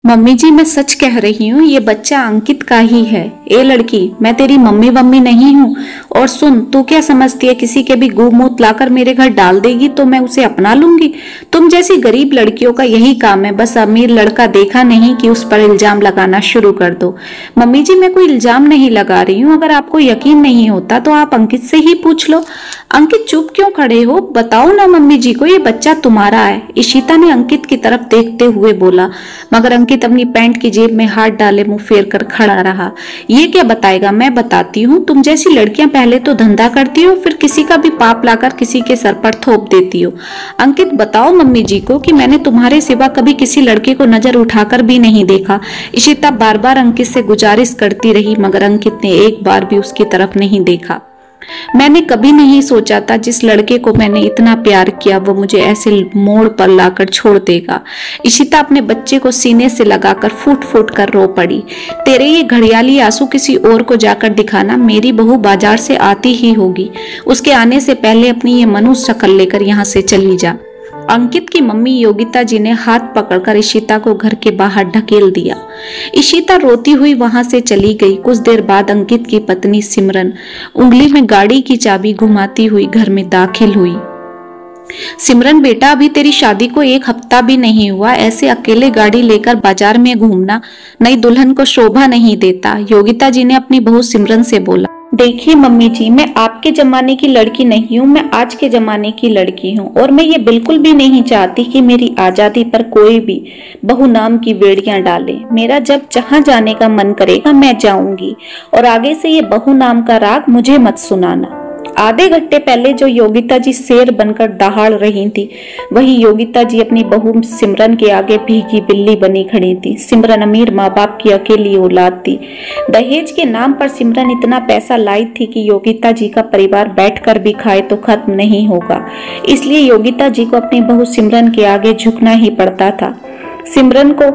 Mummy जी, मैं सच कह रही हूँ, ये बच्चा अंकित का ही है। ए लड़की, मैं तेरी मम्मी वम्मी नहीं हूँ। और सुन, तू क्या समझती है किसी के भी गू मूत लाकर मेरे घर डाल देगी तो मैं उसे अपना लूंगी? तुम जैसी गरीब लड़कियों का यही काम है, बस अमीर लड़का देखा नहीं कि उस पर इल्जाम लगाना शुरू कर दो। मम्मी जी, मैं कोई इल्जाम नहीं लगा रही हूँ। अगर आपको यकीन नहीं होता तो आप अंकित से ही पूछ लो। अंकित, चुप क्यों खड़े हो? बताओ ना मम्मी जी को, ये बच्चा तुम्हारा है। इशिता ने अंकित की तरफ देखते हुए बोला, मगर अंकित अपनी पैंट की जेब में हाथ डाले मुंह फेर कर खड़ा रहा। ये क्या बताएगा? मैं बताती हूँ। तुम जैसी लड़कियां पहले तो धंधा करती हो, फिर किसी का भी पाप लाकर किसी के सर पर थोप देती हो। अंकित, बताओ मम्मी जी को कि मैंने तुम्हारे सिवा कभी किसी लड़के को नजर उठाकर भी नहीं देखा। इशिता बार बार अंकित से गुजारिश करती रही, मगर अंकित ने एक बार भी उसकी तरफ नहीं देखा। मैंने कभी नहीं सोचा था जिस लड़के को मैंने इतना प्यार किया वो मुझे ऐसे मोड़ पर लाकर छोड़ देगा। इशिता अपने बच्चे को सीने से लगाकर फूट फूट कर रो पड़ी। तेरे ये घड़ियाली आंसू किसी और को जाकर दिखाना। मेरी बहू बाजार से आती ही होगी, उसके आने से पहले अपनी ये मनुष्य शक्ल लेकर यहाँ से चली जा। अंकित की मम्मी योगिता जी ने हाथ पकड़कर इशिता को घर के बाहर ढकेल दिया। इशिता रोती हुई वहां से चली गई। कुछ देर बाद अंकित की पत्नी सिमरन उंगली में गाड़ी की चाबी घुमाती हुई घर में दाखिल हुई। सिमरन बेटा, अभी तेरी शादी को एक हफ्ता भी नहीं हुआ, ऐसे अकेले गाड़ी लेकर बाजार में घूमना नई दुल्हन को शोभा नहीं देता। योगिता जी ने अपनी बहू सिमरन से बोला। देखिए मम्मी जी, मैं आपके जमाने की लड़की नहीं हूँ, मैं आज के जमाने की लड़की हूँ। और मैं ये बिल्कुल भी नहीं चाहती कि मेरी आजादी पर कोई भी बहू नाम की बेड़ियां डाले। मेरा जब जहाँ जाने का मन करेगा मैं जाऊंगी, और आगे से ये बहू नाम का राग मुझे मत सुनाना। आधे घंटे पहले जो योगिता जी शेर बनकर दहाड़ रही थी, वही योगिता जी अपनी बहू सिमरन के आगे भीगी बिल्ली बनी खड़ी थी। सिमरन अमीर माँ बाप की अकेली औलाद थी। दहेज के नाम पर सिमरन इतना पैसा लाई थी कि योगिता जी का परिवार बैठकर भी खाए तो खत्म नहीं होगा। इसलिए योगिता जी को अपनी बहू सिमरन के आगे झुकना ही पड़ता था। सिमरन को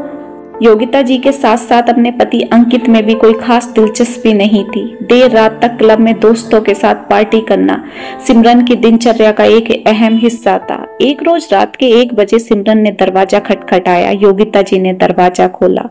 योगिता जी के साथ साथ अपने पति अंकित में भी कोई खास दिलचस्पी नहीं थी। देर रात तक क्लब में दोस्तों के साथ पार्टी करना सिमरन की दिनचर्या का एक अहम हिस्सा था। एक रोज रात के 1 बजे सिमरन ने दरवाजा खटखटाया। योगिता जी ने दरवाजा खोला।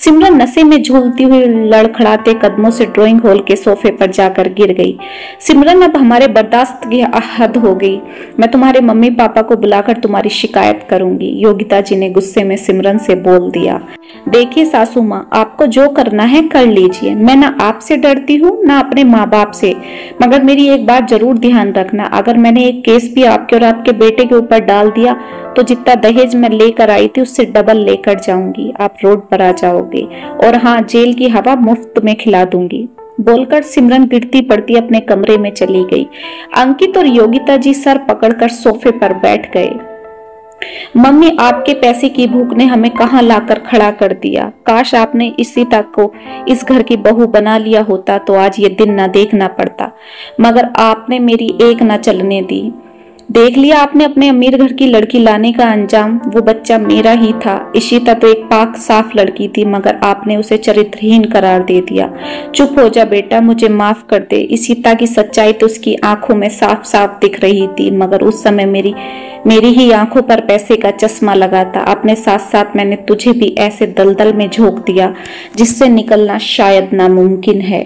सिमरन नशे में झूलती हुई लड़खड़ाते कदमों से ड्राइंग हॉल के सोफे पर जाकर गिर गई। सिमरन, अब हमारे बर्दाश्त की हद हो गई। मैं तुम्हारे मम्मी पापा को बुलाकर तुम्हारी शिकायत करूंगी, योगिता जी ने गुस्से में सिमरन से बोल दिया। देखिए सासू माँ, आपको जो करना है कर लीजिए। मैं ना आपसे डरती हूँ ना अपने माँ बाप से, मगर मेरी एक बात जरूर ध्यान रखना, अगर मैंने एक केस भी आपके और आपके बेटे के ऊपर डाल दिया तो जितना दहेज मैं लेकर आई थी उससे डबल लेकर जाऊंगी। आप रोड पर आ जाओगे, और हाँ, जेल की हवा मुफ्त में खिला दूंगी। बोलकर सिमरन गिरती पड़ती अपने कमरे में चली गई। अंकित और योगिता जी सर पकड़कर सोफे पर बैठ गए। मम्मी, आपके पैसे की भूख ने हमें कहां लाकर खड़ा कर दिया। काश आपने इशिता को इस घर की बहू बना लिया होता तो आज ये दिन ना देखना पड़ता, मगर आपने मेरी एक ना चलने दी। देख लिया आपने अपने अमीर घर की लड़की लाने का अंजाम। वो बच्चा मेरा ही था। इशिता तो एक पाक साफ लड़की थी, मगर आपने उसे चरित्रहीन करार दे दिया। चुप हो जा बेटा, मुझे माफ कर दे। इशिता की सच्चाई तो उसकी आंखों में साफ साफ दिख रही थी, मगर उस समय मेरी ही आंखों पर पैसे का चश्मा लगा था। अपने साथ साथ मैंने तुझे भी ऐसे दलदल में झोंक दिया जिससे निकलना शायद नामुमकिन है।